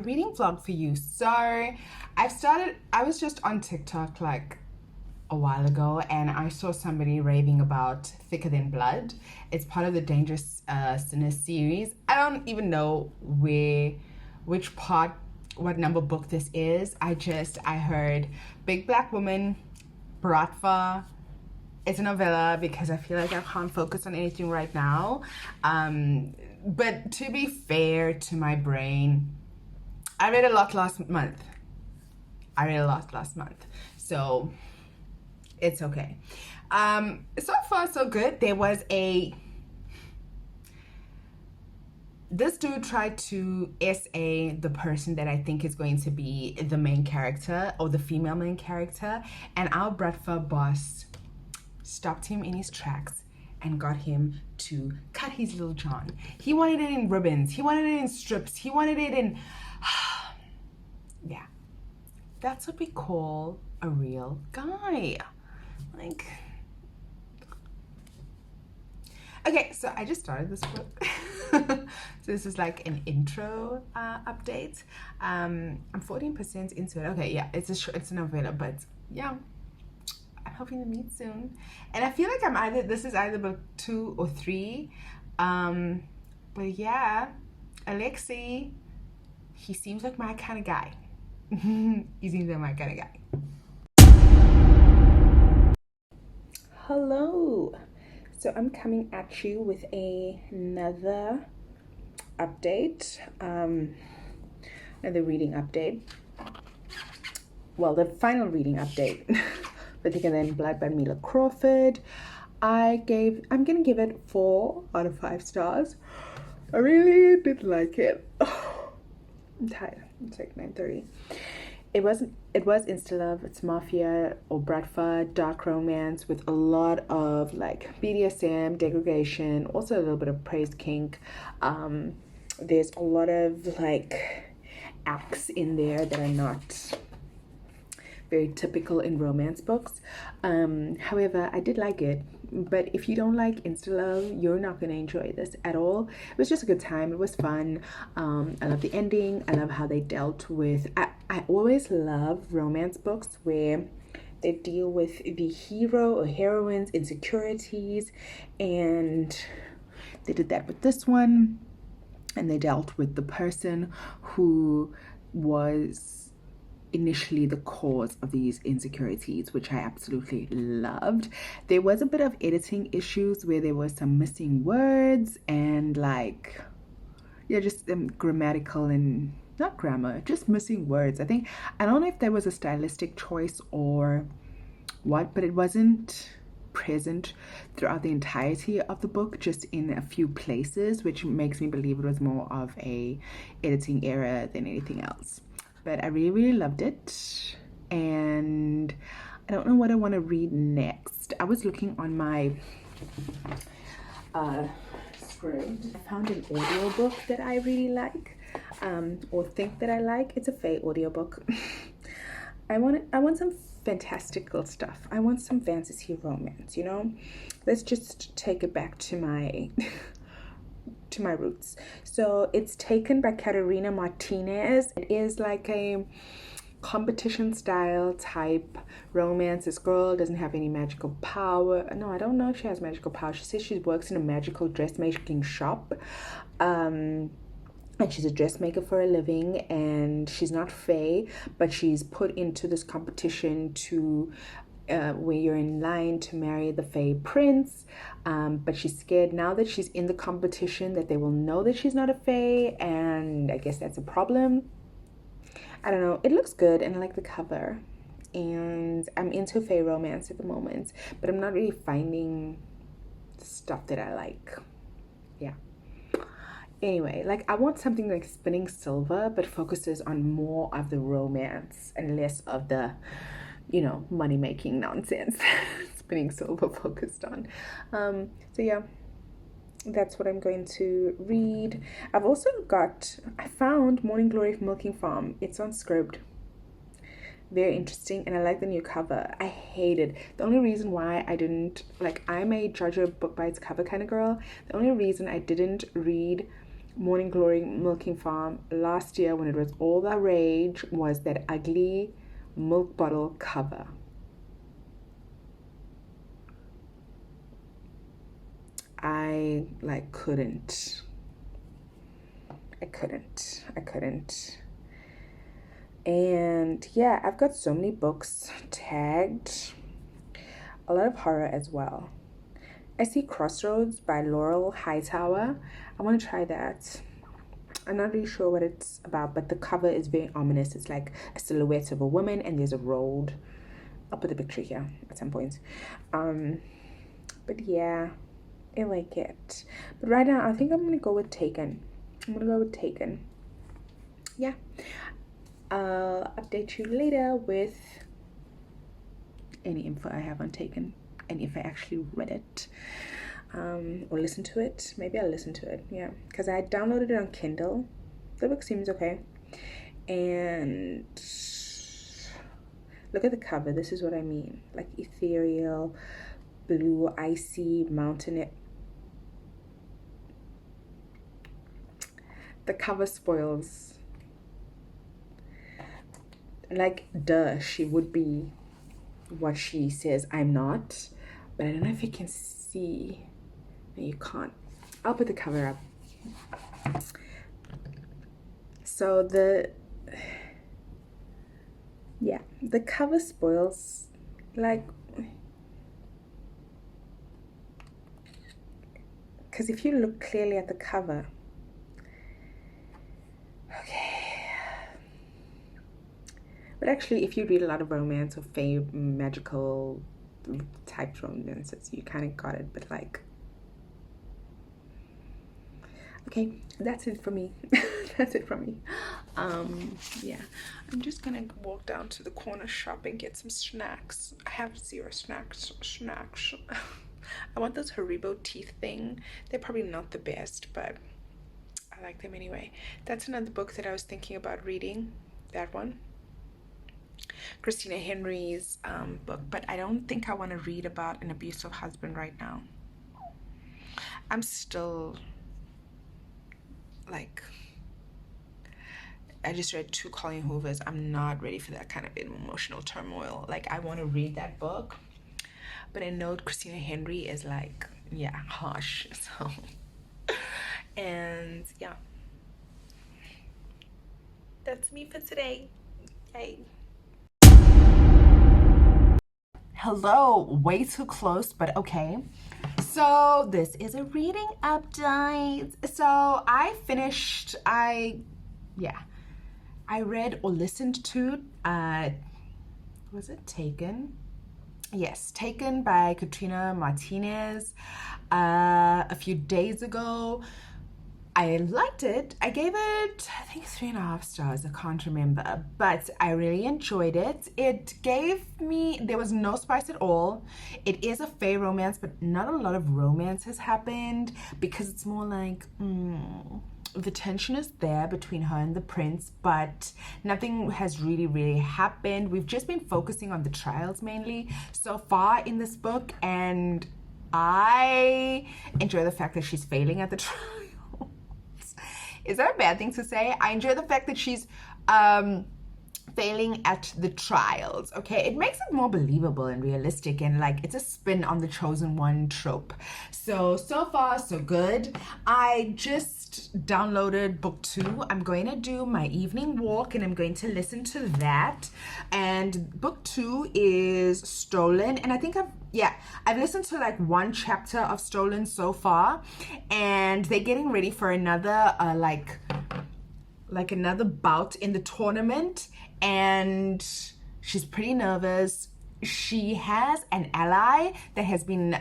reading vlog for you. So I was just on TikTok like a while ago, and I saw somebody raving about Thicker Than Blood. It's part of the Dangerous Sinners series. I don't even know which part, what number book this is. I heard big black woman, Bratva. It's a novella because I feel like I can't focus on anything right now. But to be fair to my brain, I read a lot last month. So it's okay. So far so good. This dude tried to SA the person that I think is going to be the main character, or the female main character, and our Bradford boss stopped him in his tracks and got him to cut his little John. He wanted it in ribbons. He wanted it in strips. He wanted it in... Yeah. That's what we call a real guy. Like... Okay, so I just started this book. So this is like an intro update. I'm 14% into it. Okay, yeah, it's a novella, but yeah, I'm hoping to meet soon. And I feel like this is either book 2 or 3. But yeah, Alexei, he seems like my kind of guy. He seems like my kind of guy. Hello. So I'm coming at you with another update, another reading update. Well, the final reading update for Thicker Than Blood by Mila Crawford. I'm gonna give it 4 out of 5 stars. I really did like it. I'm tired. It's like 9:30. It was insta-love. It's mafia or Bradford, dark romance with a lot of like BDSM, degradation, also a little bit of praise kink. There's a lot of like acts in there that are not very typical in romance books. However, I did like it. But if you don't like insta-love, you're not going to enjoy this at all. It was just a good time. It was fun. I love the ending. I love how they dealt with... I always love romance books where they deal with the hero or heroine's insecurities. And they did that with this one. And they dealt with the person who was initially the cause of these insecurities, which I absolutely loved. There was a bit of editing issues where there were some missing words and like, yeah, just grammatical and not grammar, just missing words. I don't know if there was a stylistic choice or what, but it wasn't present throughout the entirety of the book, just in a few places, which makes me believe it was more of a editing error than anything else. But I really, really loved it. And I don't know what I want to read next. I was looking on my script. I found an audiobook that I really like, or think that I like. It's a Faye audiobook. I want some fantastical stuff. I want some fantasy romance, you know? Let's just take it back to my... to my roots. So it's taken by Katerina Martinez. It is like a competition style type romance. This girl doesn't have any magical power. No, I don't know if she has magical power. She says she works in a magical dressmaking shop. And she's a dressmaker for a living, and she's not Fae, but she's put into this competition to where you're in line to marry the Fae prince, but she's scared now that she's in the competition that they will know that she's not a Fae, and I guess that's a problem. I don't know. It looks good, and I like the cover, and I'm into Fae romance at the moment, but I'm not really finding stuff that I like. Yeah. Anyway, like I want something like Spinning Silver, but focuses on more of the romance and less of the, you know, money-making nonsense. Spinning Silver focused on. So yeah, that's what I'm going to read. I found Morning Glory from Milking Farm. It's on Scribd. Very interesting, and I like the new cover. I hate it. The only reason why I didn't, like, I'm a judge a book by its cover kind of girl. The only reason I didn't read Morning Glory Milking Farm last year, when it was all the rage, was that ugly milk bottle cover. I like couldn't. And yeah, I've got so many books tagged. A lot of horror as well. I see Crossroads by Laurel Hightower. I want to try that. I'm not really sure what it's about, but the cover is very ominous. It's like a silhouette of a woman and there's a road. I'll put the picture here at some point. But yeah, I like it. But right now, I think I'm going to go with Taken. Yeah. I'll update you later with any info I have on Taken and if I actually read it. Or listen to it. Maybe I'll listen to it. Yeah, because I downloaded it on Kindle. The book seems okay. And look at the cover. This is what I mean. Like ethereal, blue, icy, mountain. The cover spoils. Like, duh, she would be what she says I'm not. But I don't know if you can see. No, you can't. I'll put the cover up. So the cover spoils, like, because if you look clearly at the cover, okay, but actually if you read a lot of romance or magical type romances, you kind of got it. But like, okay, that's it for me. Yeah, I'm just gonna walk down to the corner shop and get some snacks. I have zero snacks. I want those Haribo teeth thing. They're probably not the best, but I like them anyway. That's another book that I was thinking about reading. That one, Christina Henry's book, but I don't think I want to read about an abusive husband right now. I'm still like, I just read 2 Colleen Hoovers. I'm not ready for that kind of emotional turmoil. Like, I want to read that book, but I know Christina Henry is like, yeah, harsh. So, and yeah, that's me for today. Yay. Hello, way too close, but okay. So this is a reading update. So I read or listened to, was it Taken? Yes, Taken by Katrina Martinez a few days ago. I liked it. I gave it, I think, 3.5 stars. I can't remember, but I really enjoyed it. It gave me, there was no spice at all. It is a fae romance, but not a lot of romance has happened because it's more like, the tension is there between her and the prince, but nothing has really happened. We've just been focusing on the trials mainly so far in this book, and I enjoy the fact that she's failing at the trial. Is that a bad thing to say? I enjoy the fact that she's failing at the trials. Okay, it makes it more believable and realistic, and like, it's a spin on the chosen one trope. So far so good. I just downloaded book 2. I'm going to do my evening walk and I'm going to listen to that. And book 2 is Stolen, and I think I've listened to like 1 chapter of Stolen so far, and they're getting ready for another another bout in the tournament, and she's pretty nervous. She has an ally that has been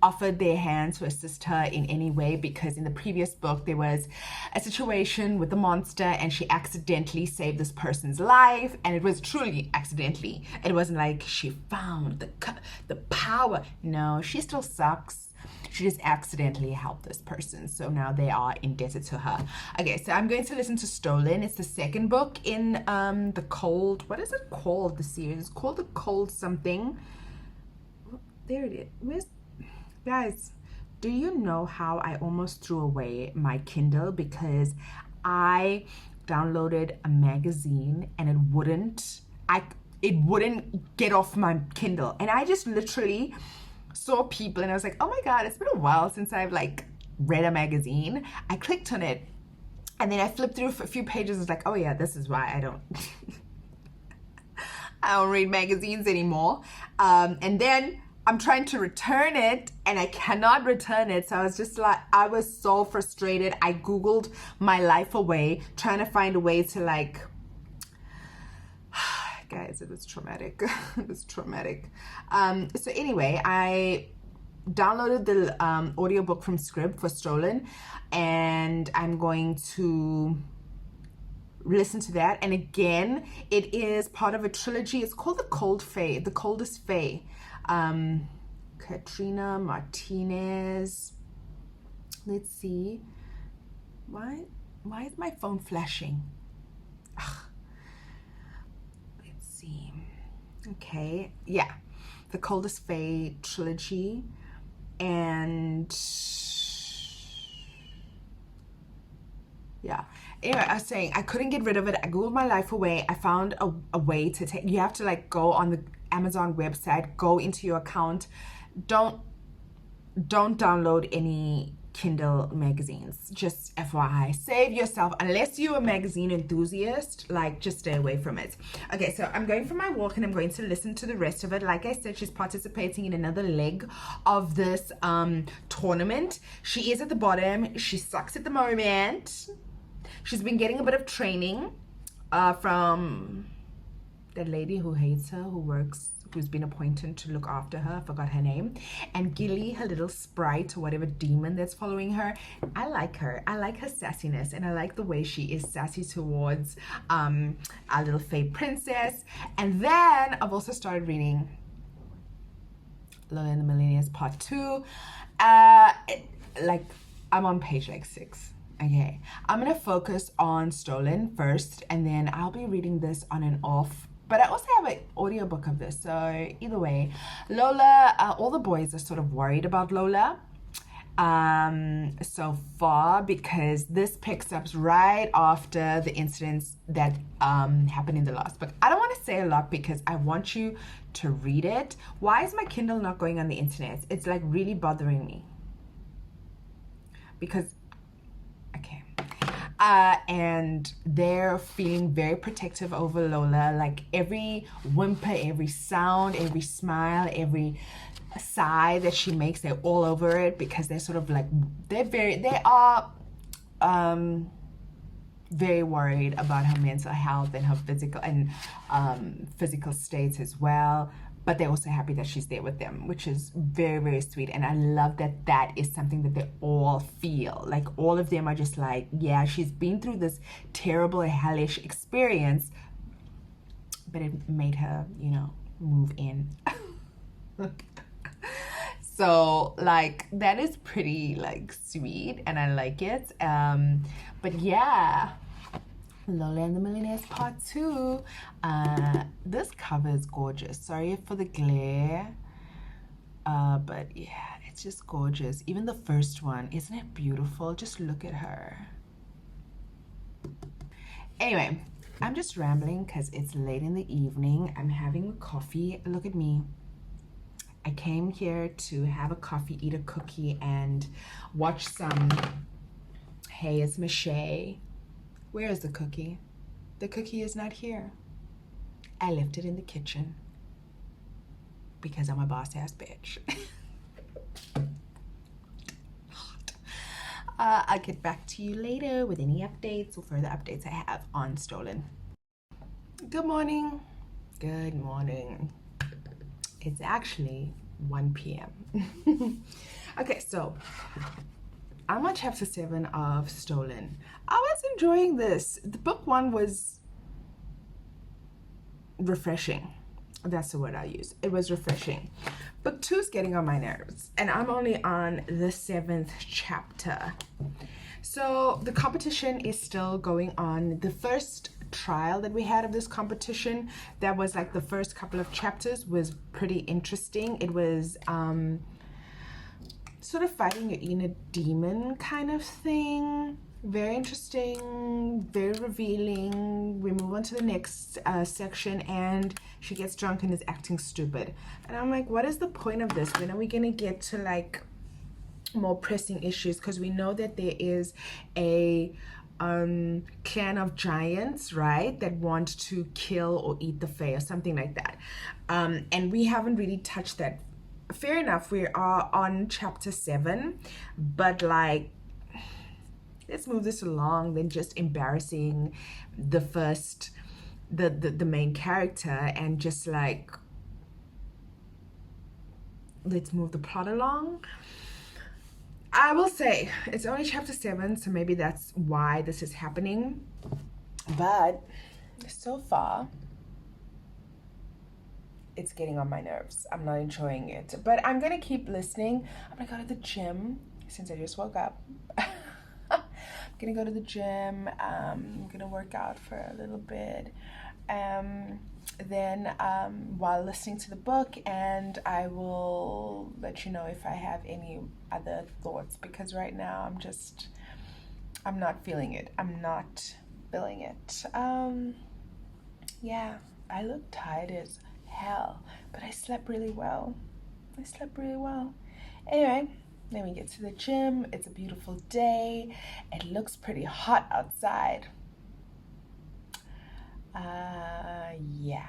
offered their hand to assist her in any way, because in the previous book there was a situation with the monster and she accidentally saved this person's life, and it was truly accidentally. It wasn't like she found the power. No, she still sucks. She just accidentally helped this person, so now they are indebted to her. Okay, so I'm going to listen to Stolen. It's the second book in the Cold, what is it called, the series? It's called the Cold something. There it is. Guys, Do you know how I almost threw away my Kindle because I downloaded a magazine and it wouldn't get off my Kindle, and I just literally saw people and I was like, oh my god, it's been a while since I've like read a magazine. I clicked on it and then I flipped through a few pages. It's like, oh yeah, this is why I don't I don't read magazines anymore. And then I'm trying to return it and I cannot return it. So I was just like, I was so frustrated. I Googled my life away, trying to find a way to like, guys, it was traumatic. It was traumatic. So anyway, I downloaded the audiobook from Scrib for Stolen, and I'm going to listen to that. And again, it is part of a trilogy. It's called The Coldest Fae. Katrina, Martinez. Let's see. Why is my phone flashing? Ugh. Let's see. Okay, yeah. The Coldest Fae trilogy. And yeah. Anyway, I was saying I couldn't get rid of it. I Googled my life away. I found a way to take, you have to like go on the Amazon website, go into your account. Don't download any Kindle magazines. Just FYI, save yourself. Unless you're a magazine enthusiast, like just stay away from it. Okay, so I'm going for my walk and I'm going to listen to the rest of it. Like I said, she's participating in another leg of this tournament. She is at the bottom. She sucks at the moment. She's been getting a bit of training from that lady who hates her, who's been appointed to look after her. I forgot her name. And Gilly, her little sprite or whatever demon that's following her. I like her. I like her sassiness, and I like the way she is sassy towards our little Fae princess. And then I've also started reading Lola and the Millionaires Part 2. Like, I'm on page like 6. Okay, I'm gonna focus on Stolen first, and then I'll be reading this on and off. But I also have an audiobook of this, so either way. Lola, all the boys are sort of worried about Lola so far, because this picks up right after the incidents that happened in the last book. I don't want to say a lot because I want you to read it. Why is my Kindle not going on the internet? It's like really bothering me. Because okay. And they're feeling very protective over Lola. Like every whimper, every sound, every smile, every sigh that she makes, they're all over it, because they're sort of like, they are very worried about her mental health and her physical states as well. But they're also happy that she's there with them, which is very, very sweet. And I love that that is something that they all feel. Like all of them are just like, yeah, she's been through this terrible, hellish experience, but it made her, you know, move in. So like that is pretty like sweet, and I like it. But yeah, Lola and the Millionaires Part 2. This cover is gorgeous. Sorry for the glare. But yeah, it's just gorgeous. Even the first one, isn't it beautiful? Just look at her. Anyway, I'm just rambling because it's late in the evening. I'm having a coffee. Look at me. I came here to have a coffee, eat a cookie, and watch some Hayes Mache. Where is the cookie? The cookie is not here. I left it in the kitchen because I'm a boss ass bitch. I'll get back to you later with any updates or further updates I have on Stolen. Good morning. Good morning. It's actually 1 p.m. Okay, so I'm on chapter 7 of Stolen. I was enjoying this. The book 1 was refreshing. That's the word I use. It was refreshing. Book 2 is getting on my nerves, and I'm only on the 7th chapter. So the competition is still going on. The first trial that we had of this competition, that was like the first couple of chapters, was pretty interesting. It was sort of fighting your inner demon kind of thing. Very interesting, very revealing. We move on to the next section, and she gets drunk and is acting stupid. And I'm like, what is the point of this? When are we gonna get to like more pressing issues? Because we know that there is a clan of giants, right, that want to kill or eat the fae or something like that. And we haven't really touched that. Fair enough, we are on chapter 7, but like, let's move this along than just embarrassing the main character, and just like, let's move the plot along. I will say it's only chapter 7, so maybe that's why this is happening, but so far it's getting on my nerves. I'm not enjoying it, but I'm gonna keep listening. I'm gonna go to the gym since I just woke up. I'm gonna go to the gym. I'm gonna work out for a little bit, then while listening to the book, and I will let you know if I have any other thoughts, because right now I'm not feeling it. I'm not feeling it. Yeah, I look tired as hell, but I slept really well. Anyway, let me get to the gym. It's a beautiful day. It looks pretty hot outside. Yeah.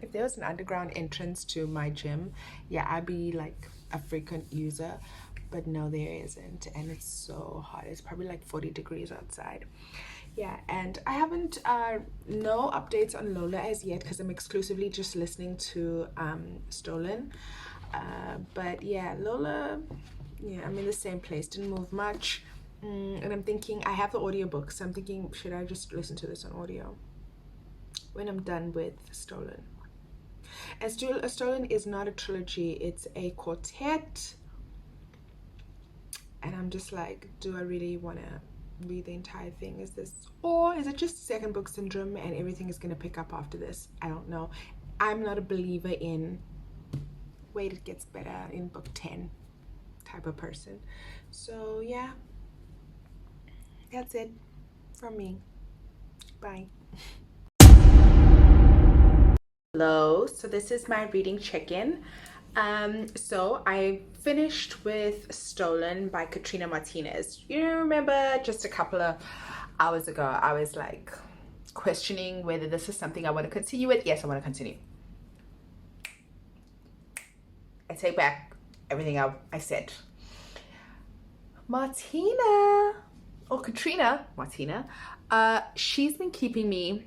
If there was an underground entrance to my gym, yeah, I'd be like a frequent user, but no, there isn't, and it's so hot. It's probably like 40 degrees outside. Yeah, and I haven't no updates on Lola as yet, because I'm exclusively just listening to Stolen. But yeah, Lola, yeah, I'm in the same place, didn't move much. And I'm thinking, I have the audiobook, so I'm thinking, should I just listen to this on audio when I'm done with Stolen? And Stolen is not a trilogy, it's a quartet, and I'm just like, do I really want to read the entire thing? Is this, or is it just second book syndrome and everything is going to pick up after this? I don't know. I'm not a believer in wait, it gets better in book 10 type of person. So yeah, that's it from me. Bye. Hello, so this is my reading check-in. So I finished with Stolen by Katrina Martinez. You remember just a couple of hours ago, I was like questioning whether this is something I want to continue with. Yes, I want to continue. I take back everything I said. Martina, or Katrina Martina, she's been keeping me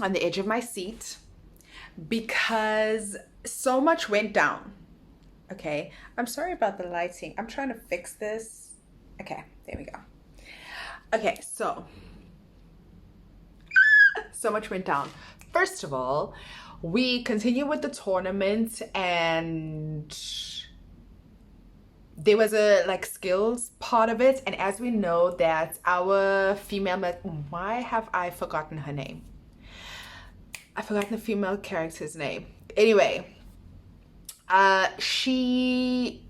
on the edge of my seat because so much went down. Okay, I'm sorry about the lighting. I'm trying to fix this. Okay, there we go. Okay, so much went down. First of all, we continue with the tournament, and there was a like skills part of it, and as we know that our female, why have I forgotten her name? I've forgotten the female character's name. Anyway, it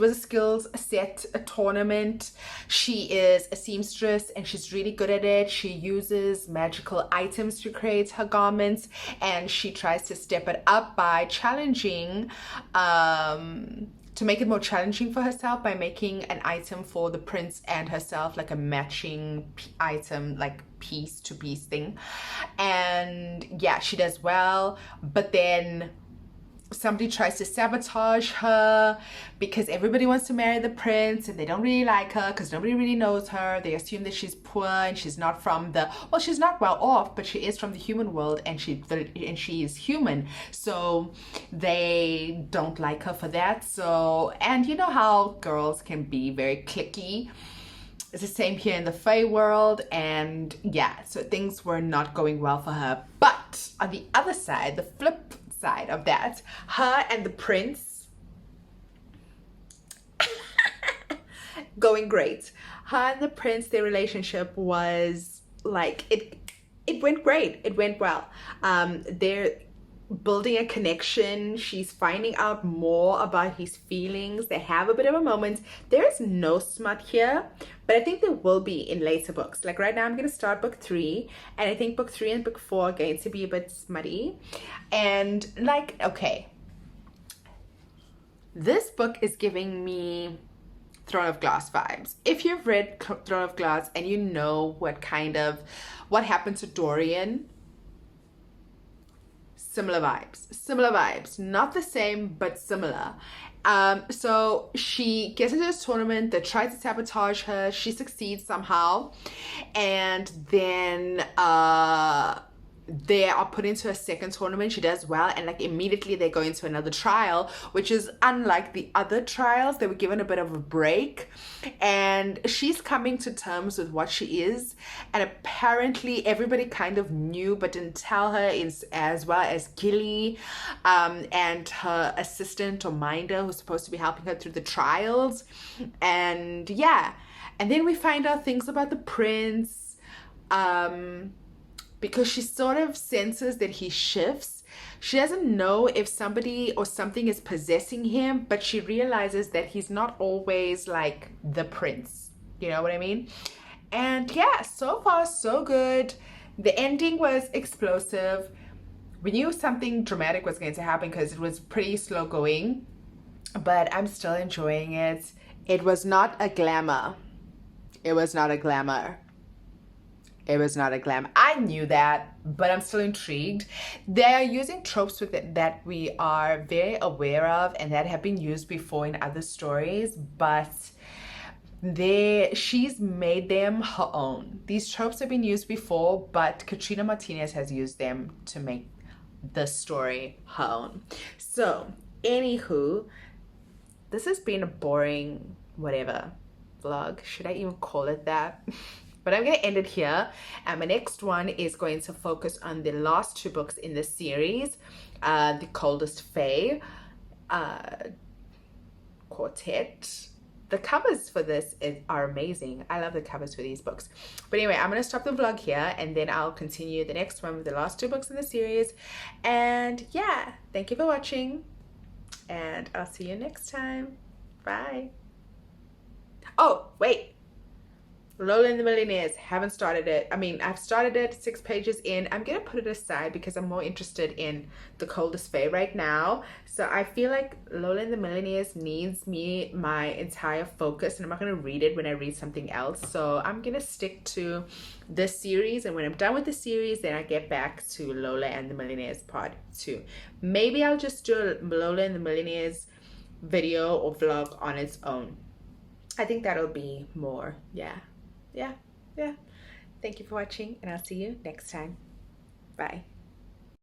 was a skills set, a tournament. She is a seamstress and she's really good at it. She uses magical items to create her garments, and she tries to step it up by challenging, to make it more challenging for herself by making an item for the prince and herself, like a matching item, like piece to piece thing. And yeah, she does well, but then somebody tries to sabotage her because everybody wants to marry the prince and they don't really like her because nobody really knows her. They assume that she's poor and she's not from the, well, she's not well off, but she is from the human world, and she is human, so they don't like her for that. So, and you know how girls can be very cliquey. It's the same here in the fae world, and yeah, so things were not going well for her. But on the other side, the flip side of that, her and the prince going great. Her and the prince, their relationship was like, it went great, it went well. building a connection. She's finding out more about his feelings. They have a bit of a moment. There is no smut here, but I think there will be in later books. Like right now I'm going to start book 3, and I think book 3 and book 4 are going to be a bit smutty. And like, okay, this book is giving me Throne of Glass vibes. If you've read Throne of Glass and you know what happened to Dorian, similar vibes, not the same, but similar. So she gets into this tournament. They try to sabotage her. She succeeds somehow, and then they are put into a second tournament. She does well, and like immediately they go into another trial, which is unlike the other trials. They were given a bit of a break, and she's coming to terms with what she is. And apparently everybody kind of knew but didn't tell her, as well as Gilly and her assistant or minder who's supposed to be helping her through the trials. And yeah, and then we find out things about the prince, because she sort of senses that he shifts. She doesn't know if somebody or something is possessing him, but she realizes that he's not always like the prince. You know what I mean? And yeah, so far so good. The ending was explosive. We knew something dramatic was going to happen because it was pretty slow going, but I'm still enjoying it. It was not a glamour. It was not a glamour. It was not a glam. I knew that, but I'm still intrigued. They are using tropes with it that we are very aware of and that have been used before in other stories, but she's made them her own. These tropes have been used before, but Katrina Martinez has used them to make the story her own. So, anywho, this has been a boring whatever vlog. Should I even call it that? But I'm going to end it here, and my next one is going to focus on the last 2 books in the series, The Coldest Fae Quartet. The covers for this are amazing. I love the covers for these books. But anyway, I'm going to stop the vlog here, and then I'll continue the next one with the last 2 books in the series. And yeah, thank you for watching, and I'll see you next time. Bye. Oh, wait. Lola and the Millionaires, haven't started it. I mean, I've started it 6 pages in. I'm gonna put it aside because I'm more interested in The Coldest Fae right now. So I feel like Lola and the Millionaires needs my entire focus, and I'm not gonna read it when I read something else. So I'm gonna stick to this series, and when I'm done with the series, then I get back to Lola and the Millionaires part 2. Maybe I'll just do a Lola and the Millionaires video or vlog on its own. I think that'll be more, yeah. Thank you for watching, and I'll see you next time. Bye.